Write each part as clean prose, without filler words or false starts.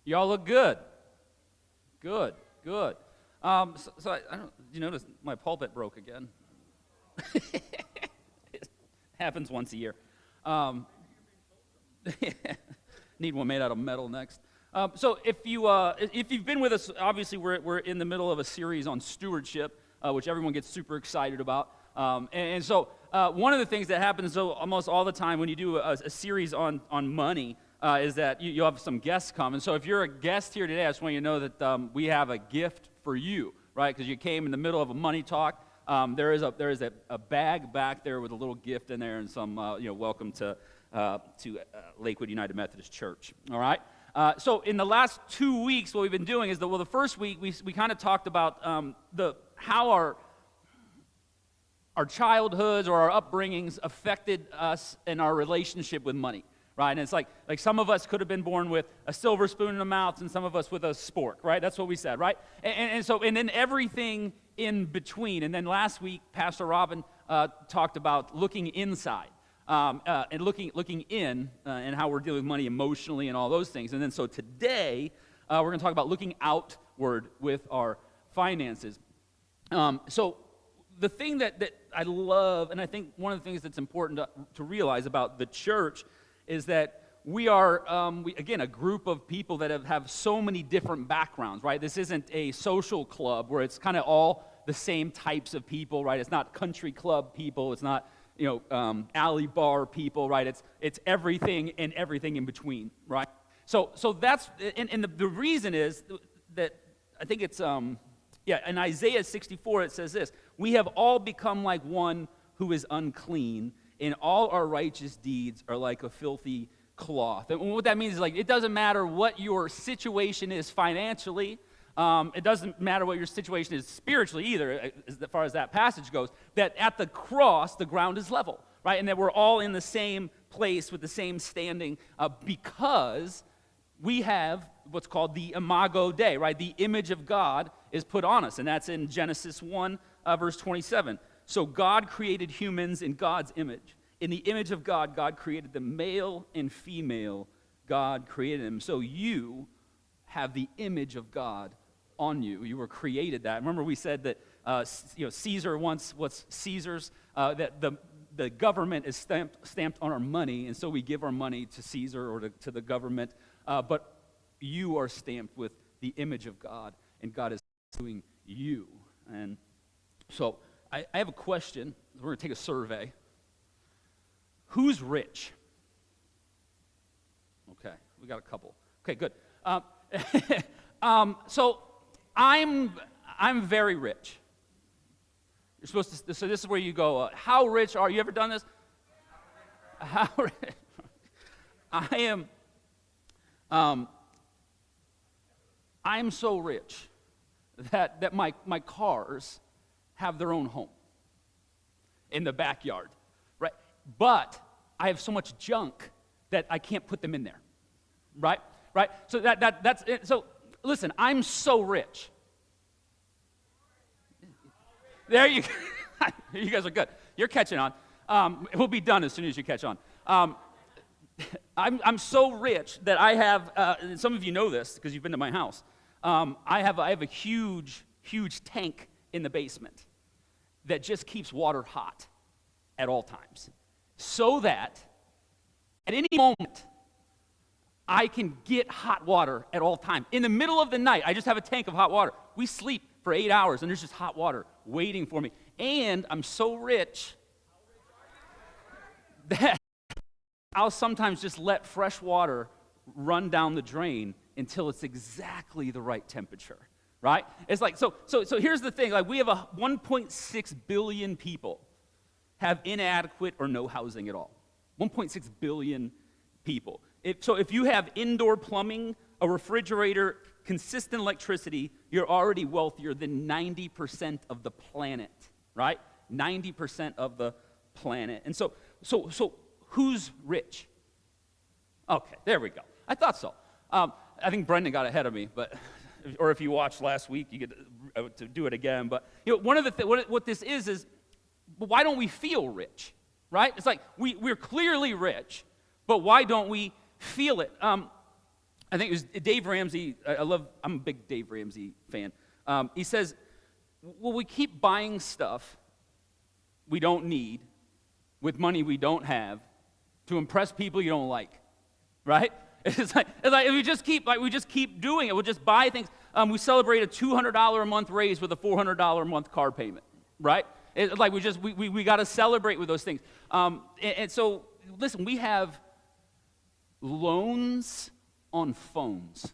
Y'all look good. Good, good. So I don't, you notice my pulpit broke again? It happens once a year. Need one made out of metal next. So if you've been with us, obviously we're in the middle of a series on stewardship, which everyone gets super excited about. So one of the things that happens almost all the time when you do a series on money is that you'll have some guests come. And so if you're a guest here today, I just want you to know that we have a gift for you, right? Because you came in the middle of a money talk. There is a bag back there with a little gift in there and some welcome to Lakewood United Methodist Church. All right. So in the last 2 weeks, what we've been doing is the first week we kind of talked about how our childhoods or our upbringings affected us in our relationship with money, right? And it's like some of us could have been born with a silver spoon in the mouth, and some of us with a spork, right? That's what we said, right? And then everything in between. And then last week, Pastor Robin talked about looking inside. And looking in and how we're dealing with money emotionally and all those things. And then so today, we're going to talk about looking outward with our finances. So the thing that I love, and I think one of the things that's important to realize about the church is that we are, again, a group of people that have so many different backgrounds, right? This isn't a social club where it's kind of all the same types of people, right? It's not country club people. It's not alley bar people, right? It's everything and everything in between, right? So that's, and the reason is that I think it's, in Isaiah 64 it says this: we have all become like one who is unclean, and all our righteous deeds are like a filthy cloth. And what that means is, like, it doesn't matter what your situation is financially. It doesn't matter what your situation is spiritually either, as far as that passage goes, that at the cross, the ground is level, right? And that we're all in the same place with the same standing because we have what's called the Imago Dei, right? The image of God is put on us, and that's in Genesis 1, verse 27. So God created humans in God's image. In the image of God, God created them, male and female. God created them. So you have the image of God on you. You were created that. Remember we said that Caesar wants what's Caesar's, that the government is stamped on our money, and so we give our money to Caesar or to the government, but you are stamped with the image of God, and God is doing you. And so I have a question. We're going to take a survey. Who's rich? Okay, we got a couple. Okay, good. So I'm very rich. You're supposed to. So this is where you go. How rich are you? Ever done this? How rich? I am. I'm so rich that my cars have their own home in the backyard, right? But I have so much junk that I can't put them in there, right? Right. So that's it. So. Listen, I'm so rich. There you go. You guys are good. You're catching on. We'll be done as soon as you catch on. I'm so rich that I have, and some of you know this because you've been to my house, I have a huge tank in the basement that just keeps water hot at all times, so that at any moment, I can get hot water at all times. In the middle of the night, I just have a tank of hot water. We sleep for 8 hours, and there's just hot water waiting for me. And I'm so rich that I'll sometimes just let fresh water run down the drain until it's exactly the right temperature, right? It's like, so here's the thing. Like, we have 1.6 billion people have inadequate or no housing at all. 1.6 billion people. So if you have indoor plumbing, a refrigerator, consistent electricity, you're already wealthier than 90% of the planet, right? 90% of the planet. And so who's rich? Okay, there we go. I thought so. I think Brendan got ahead of me, or if you watched last week, you get to do it again. But one of the what this is why don't we feel rich, right? It's like we're clearly rich, but why don't we feel it? I think it was Dave Ramsey. I'm a big Dave Ramsey fan. He says, well, we keep buying stuff we don't need with money we don't have to impress people you don't like, right? It's like we just keep doing it. We'll just buy things. We celebrate a $200 a month raise with a $400 a month car payment, right? It's like we got to celebrate with those things. And so, listen, we have loans on phones,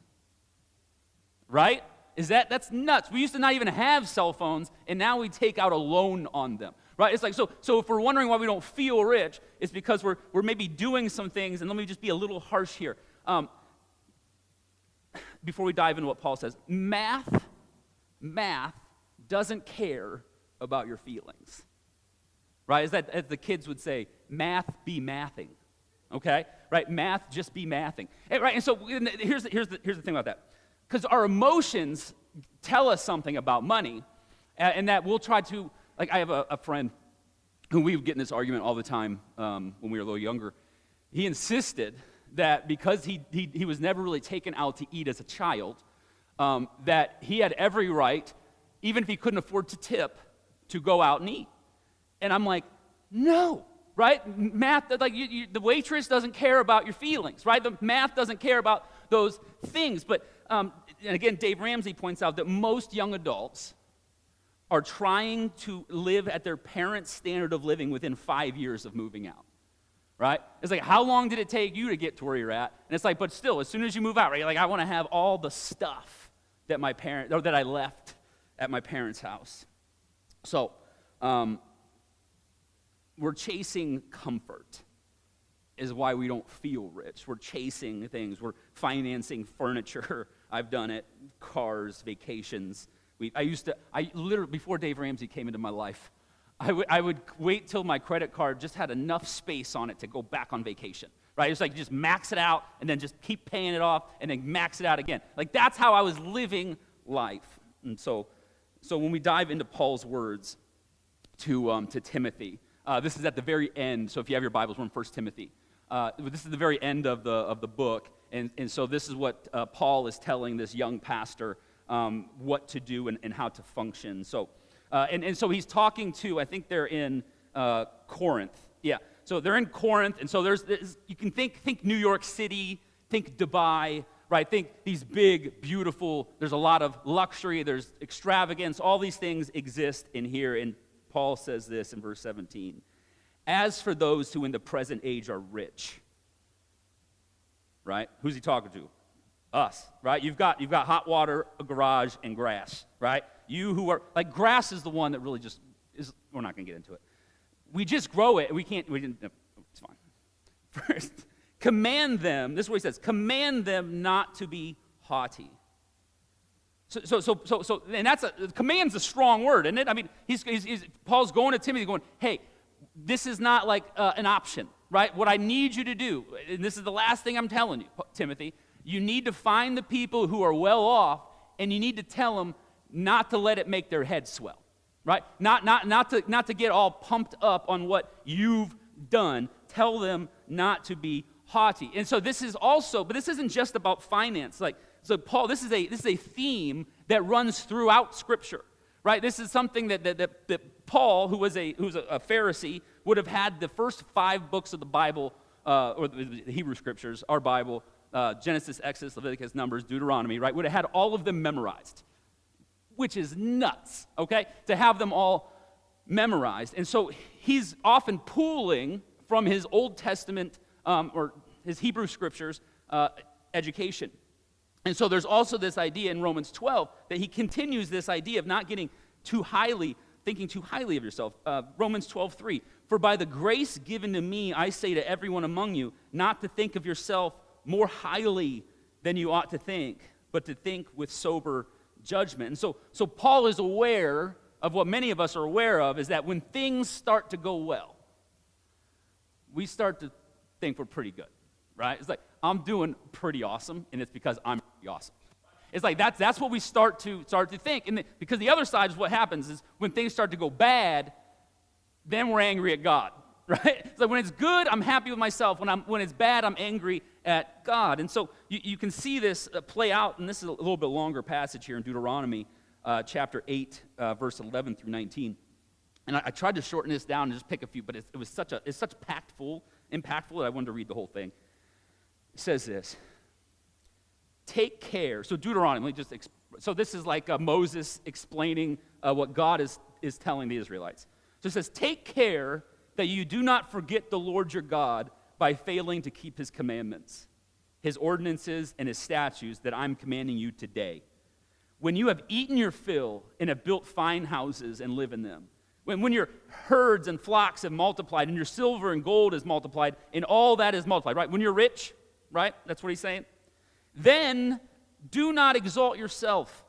right? That's nuts. We used to not even have cell phones, and now we take out a loan on them, right? It's like, so if we're wondering why we don't feel rich, it's because we're maybe doing some things, and let me just be a little harsh here. Before we dive into what Paul says, math doesn't care about your feelings, right? As the kids would say, math be mathing, okay? Right? Math just be mathing, right? And so here's the thing about that. Because our emotions tell us something about money, and that we'll try to, like I have a friend who we would get in this argument all the time when we were a little younger. He insisted that because he was never really taken out to eat as a child, that he had every right, even if he couldn't afford to tip, to go out and eat. And I'm like, no, right? Math, like the waitress doesn't care about your feelings, right? The math doesn't care about those things. But, and again, Dave Ramsey points out that most young adults are trying to live at their parents' standard of living within 5 years of moving out, right? It's like, how long did it take you to get to where you're at? And it's like, but still, as soon as you move out, right, you're like, I want to have all the stuff that that I left at my parents' house. So, we're chasing comfort is why we don't feel rich. We're chasing things. We're financing furniture. I've done it. Cars, vacations. I literally, before Dave Ramsey came into my life, I would wait till my credit card just had enough space on it to go back on vacation, right? It's like just max it out and then just keep paying it off and then max it out again. Like that's how I was living life. And so when we dive into Paul's words to Timothy, this is at the very end. So if you have your Bibles, we're in 1 Timothy. This is the very end of the book, and so this is what Paul is telling this young pastor what to do and how to function. So so he's talking to, I think they're in Corinth. Yeah, so they're in Corinth, and so you can think New York City, think Dubai, right? Think these big, beautiful. There's a lot of luxury. There's extravagance. All these things exist in here, and Paul says this in verse 17. As for those who in the present age are rich, right? Who's he talking to? Us, right? You've got hot water, a garage, and grass, right? You who are, like grass is the one that really just is, we're not going to get into it. We just grow it. We didn't, no, it's fine. First, command them, this is what he says, command them not to be haughty. So, and command's a strong word, isn't it? I mean, Paul's going to Timothy going, hey, this is not like an option, right? What I need you to do, and this is the last thing I'm telling you, Timothy, you need to find the people who are well off, and you need to tell them not to let it make their head swell, right? Not to get all pumped up on what you've done. Tell them not to be haughty. And so this is also, but this isn't just about finance. So Paul, this is a theme that runs throughout Scripture, right? This is something that Paul, who's a Pharisee, would have had the first 5 books of the Bible, or the Hebrew Scriptures, our Bible, Genesis, Exodus, Leviticus, Numbers, Deuteronomy, right? Would have had all of them memorized, which is nuts, okay? To have them all memorized. And so he's often pulling from his Old Testament or his Hebrew Scriptures education. And so there's also this idea in Romans 12 that he continues this idea of not getting thinking too highly of yourself. Romans 12:3, for by the grace given to me, I say to everyone among you, not to think of yourself more highly than you ought to think, but to think with sober judgment. And so Paul is aware of what many of us are aware of, is that when things start to go well, we start to think we're pretty good, right? It's like, I'm doing pretty awesome, and it's because I'm pretty awesome. It's like that's what we start to think. And because the other side is what happens is when things start to go bad, then we're angry at God, right? It's like when it's good, I'm happy with myself. When it's bad, I'm angry at God. And so you can see this play out, and this is a little bit longer passage here in Deuteronomy chapter 8, verse 11 through 19. And I tried to shorten this down and just pick a few, but it's such impactful that I wanted to read the whole thing. It says this: take care. So Deuteronomy, so this is like Moses explaining what God is telling the Israelites. So it says, take care that you do not forget the Lord your God by failing to keep his commandments, his ordinances, and his statutes that I'm commanding you today. When you have eaten your fill and have built fine houses and live in them, when your herds and flocks have multiplied and your silver and gold is multiplied and all that is multiplied, right? When you're rich, right? That's what he's saying. Then do not exalt yourself,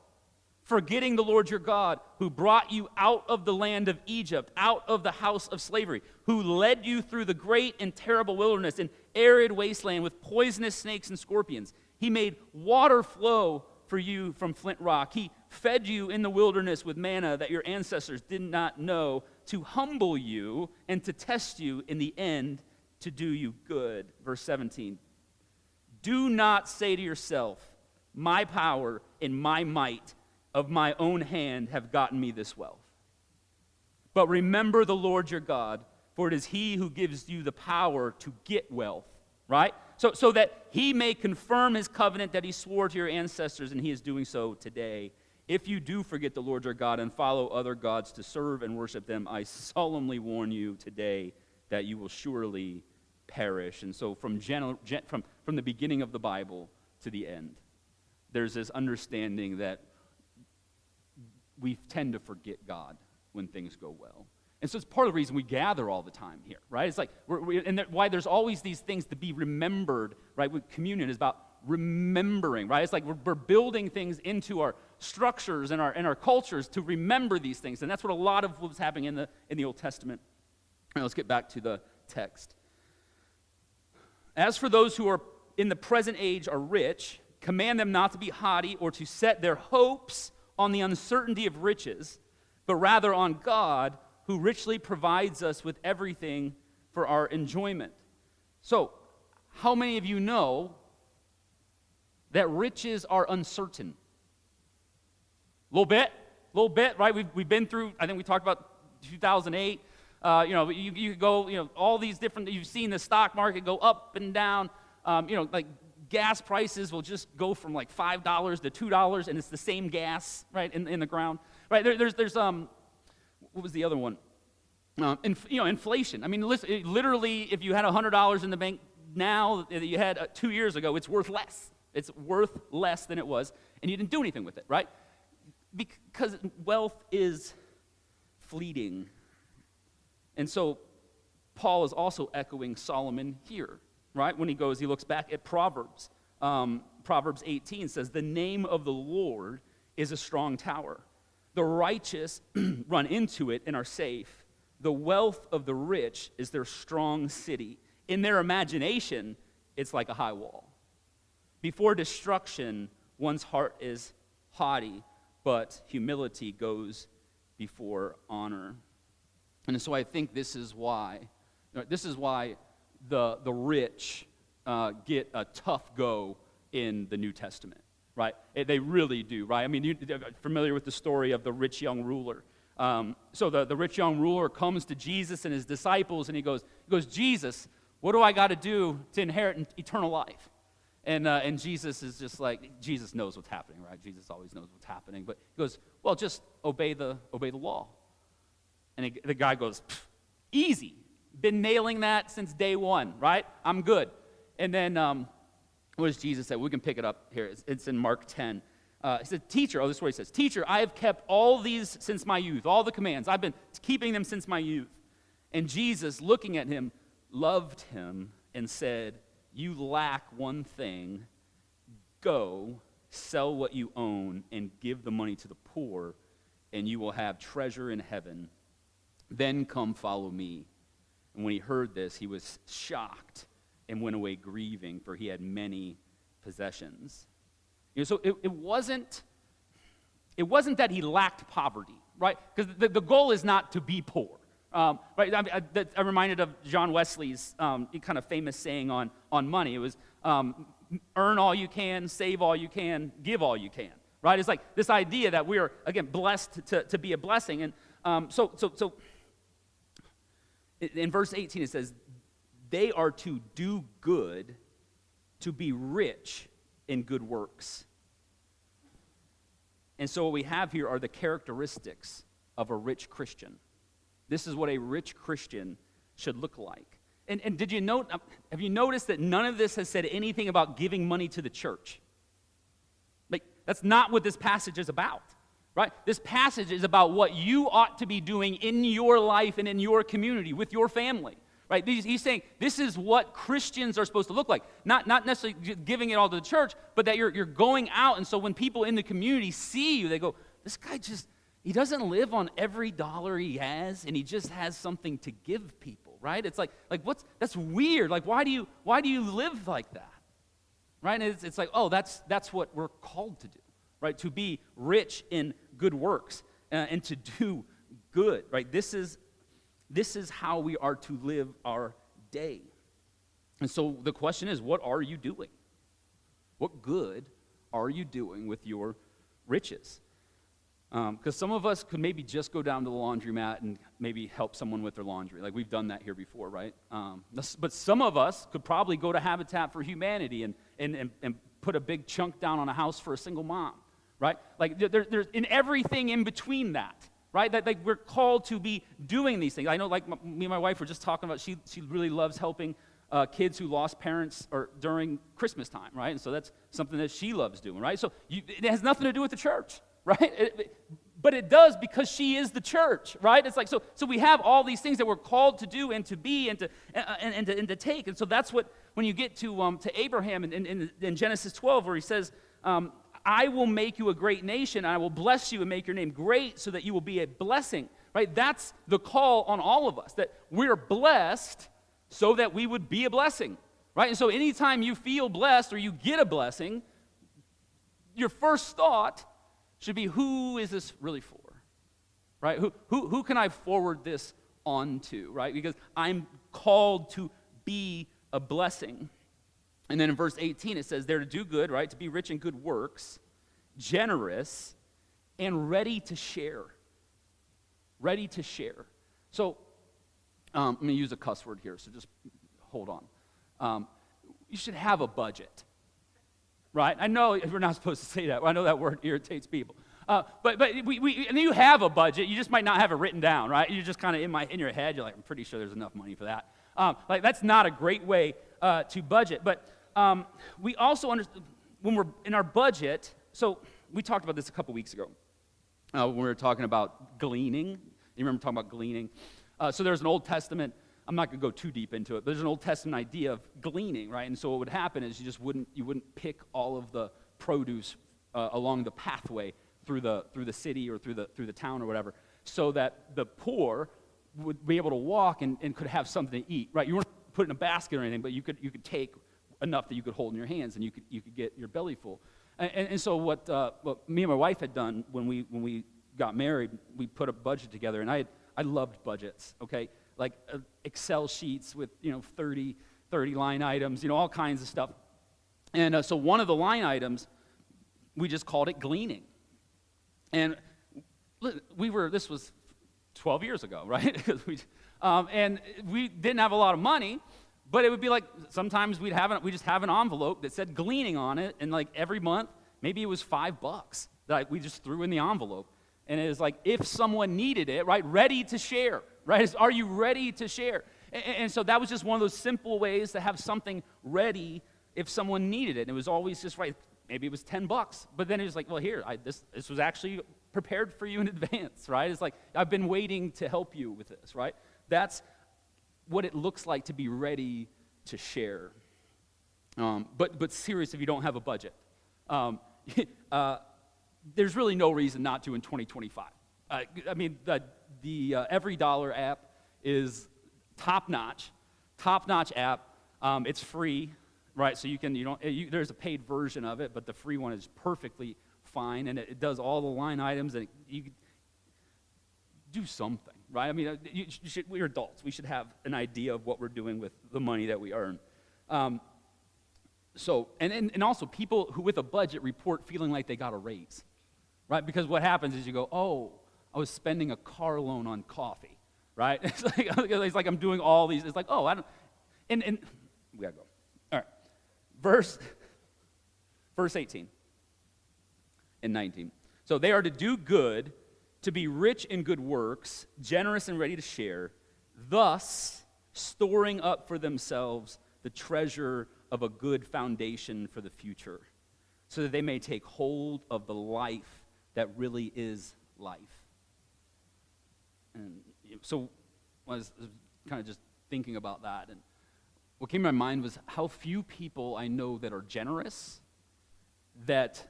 forgetting the Lord your God, who brought you out of the land of Egypt, out of the house of slavery, who led you through the great and terrible wilderness and arid wasteland with poisonous snakes and scorpions. He made water flow for you from flint rock. He fed you in the wilderness with manna that your ancestors did not know, to humble you and to test you in the end to do you good. Verse 17. Do not say to yourself, my power and my might of my own hand have gotten me this wealth. But remember the Lord your God, for it is he who gives you the power to get wealth, right? So that he may confirm his covenant that he swore to your ancestors, and he is doing so today. If you do forget the Lord your God and follow other gods to serve and worship them, I solemnly warn you today that you will surely perish. And so from the beginning of the Bible to the end, there's this understanding that we tend to forget God when things go well. And so it's part of the reason we gather all the time here, right? It's like, why there's always these things to be remembered, right? With communion is about remembering, right? It's like we're building things into our structures and our cultures to remember these things. And that's what a lot of what was happening in the Old Testament. All right, let's get back to the text. As for those who are in the present age are rich, command them not to be haughty or to set their hopes on the uncertainty of riches, but rather on God, who richly provides us with everything for our enjoyment. So, how many of you know that riches are uncertain? A little bit, right? We've been through, I think we talked about 2008. You could go, all these different, you've seen the stock market go up and down. Like gas prices will just go from like $5 to $2, and it's the same gas, right, in the ground. Right, there's what was the other one? Inflation. I mean, literally, if you had $100 in the bank now that you had 2 years ago, it's worth less. It's worth less than it was, and you didn't do anything with it, right? Because wealth is fleeting. And so Paul is also echoing Solomon here, right? When he looks back at Proverbs. Proverbs 18 says, the name of the Lord is a strong tower. The righteous run into it and are safe. The wealth of the rich is their strong city. In their imagination, it's like a high wall. Before destruction, one's heart is haughty, but humility goes before honor. And so I think this is why the rich get a tough go in the New Testament, right? They really do, right? I mean, you're familiar with the story of the rich young ruler. So the rich young ruler comes to Jesus and his disciples, and he goes, Jesus, what do I got to do to inherit eternal life? And Jesus is just like, Jesus knows what's happening, right? Jesus always knows what's happening. But he goes, well, just obey the law. And the guy goes, easy. Been nailing that since day one, right? I'm good. And then what does Jesus say? We can pick it up here. It's in Mark 10. He said, teacher, this is what he says. Teacher, I have kept all these since my youth, all the commands. I've been keeping them since my youth. And Jesus, looking at him, loved him and said, you lack one thing. Go, sell what you own and give the money to the poor, and you will have treasure in heaven. Then come follow me. And when he heard this, he was shocked and went away grieving, for he had many possessions. So it wasn't that he lacked poverty, right? Because the goal is not to be poor. Right? I'm reminded of John Wesley's kind of famous saying on money. It was, earn all you can, save all you can, give all you can. Right? It's like this idea that we are, again, blessed to be a blessing. And so in verse 18 it says, they are to do good, to be rich in good works. And so what we have here are the characteristics of a rich Christian. This is what a rich Christian should look like. And have you noticed that none of this has said anything about giving money to the church? Like, that's not what this passage is about, right? This passage is about what you ought to be doing in your life and in your community, with your family, right? He's saying this is what Christians are supposed to look like. Not necessarily giving it all to the church, but that you're going out, and so when people in the community see you, they go, this guy he doesn't live on every dollar he has, and he just has something to give people, right? It's like that's weird. Like, why do you live like that? Right? And it's like, oh, that's what we're called to do, right? To be rich in good works and to do good, right? This is how we are to live our day. And so the question is, what are you doing? What good are you doing with your riches? Because some of us could maybe just go down to the laundromat and maybe help someone with their laundry. Like, we've done that here before, right? But some of us could probably go to Habitat for Humanity and put a big chunk down on a house for a single mom, right? Like, there's in everything in between that, right? That, like, we're called to be doing these things. I know, like, me and my wife were just talking about, she really loves helping kids who lost parents or during Christmas time, right? And so that's something that she loves doing, right? So it has nothing to do with the church, right? But it does, because she is the church, right? It's like, so we have all these things that we're called to do and to be and to take. And so that's what, when you get to Abraham in Genesis 12, where he says, I will make you a great nation, and I will bless you and make your name great so that you will be a blessing, right? That's the call on all of us, that we're blessed so that we would be a blessing, right? And so anytime you feel blessed or you get a blessing, your first thought should be, who is this really for, right? Who can I forward this on to, right? Because I'm called to be a blessing. And then in verse 18 it says they're to do good, right? To be rich in good works, generous, and ready to share. Ready to share. So I'm going to use a cuss word here, so just hold on. You should have a budget. Right? I know we're not supposed to say that. I know that word irritates people. But and you have a budget. You just might not have it written down, right? You're just kind of in your head. You're like, I'm pretty sure there's enough money for that. Like, that's not a great way to budget. But we also understand when we're in our budget. So we talked about this a couple weeks ago when we were talking about gleaning. You remember talking about gleaning? So there's an Old Testament. I'm not going to go too deep into it, but there's an Old Testament idea of gleaning, right? And so what would happen is you wouldn't pick all of the produce along the pathway through the city or through the town or whatever, so that the poor would be able to walk and could have something to eat, right? You weren't put in a basket or anything, but you could take enough that you could hold in your hands and you could get your belly full. And so what me and my wife had done when we got married, we put a budget together, and I loved budgets, okay? Like Excel sheets with 30 line items, all kinds of stuff. And so one of the line items, we just called it gleaning. And this was 12 years ago, right? And we didn't have a lot of money, but it would be like sometimes we just have an envelope that said gleaning on it, and like every month, maybe it was $5 that we just threw in the envelope. And it was like, if someone needed it, right, ready to share, right? Are you ready to share? And so that was just one of those simple ways to have something ready if someone needed it. And it was always just right. Maybe it was $10, but then it was like, well, here, this was actually prepared for you in advance, right? It's like, I've been waiting to help you with this, right? That's what it looks like to be ready to share. But serious if you don't have a budget. There's really no reason not to in 2025. I mean, the Every Dollar app is top-notch app. It's free, right? So there's a paid version of it, but the free one is perfectly fine, and it does all the line items, and you do something, right? I mean, we're adults. We should have an idea of what we're doing with the money that we earn. And also people who with a budget report feeling like they got a raise, right? Because what happens is you go, oh, I was spending a car loan on coffee, right? It's like I'm doing all these. It's like, oh, I don't, and we gotta go. All right, verse 18 and 19. So they are to do good, to be rich in good works, generous and ready to share, thus storing up for themselves the treasure of a good foundation for the future, so that they may take hold of the life that really is life. And so I was kind of just thinking about that, and what came to my mind was how few people I know that are generous that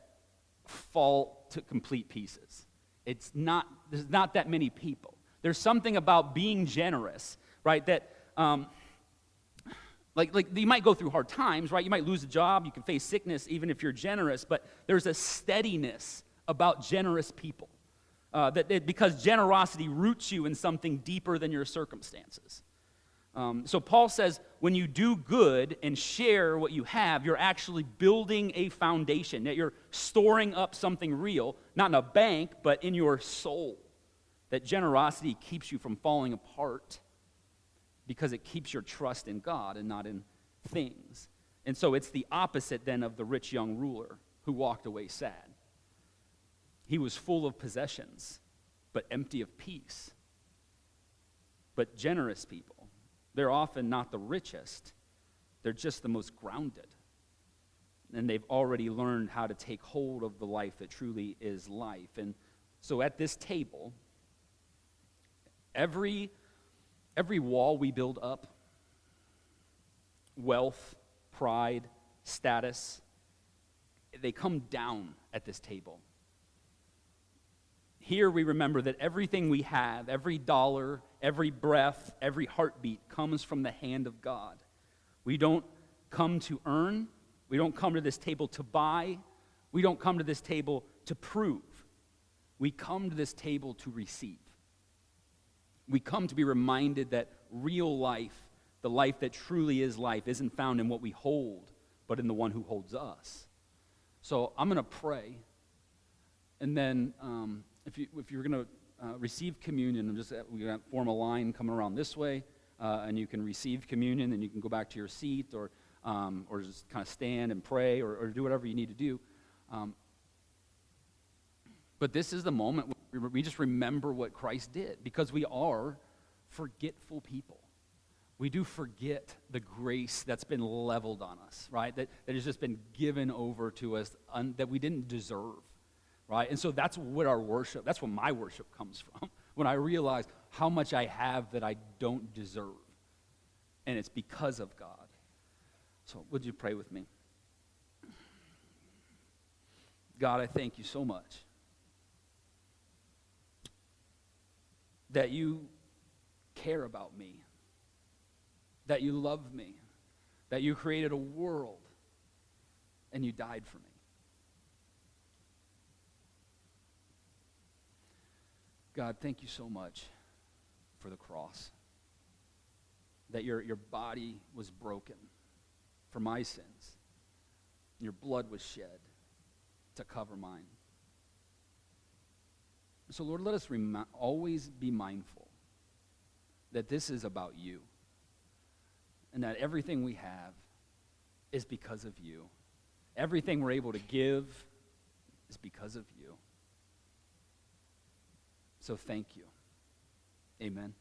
fall to complete pieces. There's not that many people. There's something about being generous, right, that like you might go through hard times, right? You might lose a job, you can face sickness even if you're generous, but there's a steadiness about generous people. Because generosity roots you in something deeper than your circumstances. So Paul says, when you do good and share what you have, you're actually building a foundation, that you're storing up something real, not in a bank, but in your soul. That generosity keeps you from falling apart because it keeps your trust in God and not in things. And so it's the opposite then of the rich young ruler who walked away sad. He was full of possessions, but empty of peace. But generous people, they're often not the richest. They're just the most grounded. And they've already learned how to take hold of the life that truly is life. And so at this table, every wall we build up, wealth, pride, status, they come down at this table. Here we remember that everything we have, every dollar, every breath, every heartbeat comes from the hand of God. We don't come to earn. We don't come to this table to buy. We don't come to this table to prove. We come to this table to receive. We come to be reminded that real life, the life that truly is life, isn't found in what we hold, but in the one who holds us. So I'm going to pray, and then if you're going to receive communion, we're going to form a line coming around this way, and you can receive communion, and you can go back to your seat, or just kind of stand and pray, or do whatever you need to do. But this is the moment where we just remember what Christ did, because we are forgetful people. We do forget the grace that's been leveled on us, right? That has just been given over to us that we didn't deserve, right? And so that's what that's what my worship comes from, when I realize how much I have that I don't deserve. And it's because of God. So would you pray with me? God, I thank you so much that you care about me, that you love me, that you created a world and you died for me. God, thank you so much for the cross, that your body was broken for my sins. Your blood was shed to cover mine. So, Lord, let us always be mindful that this is about you, and that everything we have is because of you. Everything we're able to give is because of you. So thank you. Amen.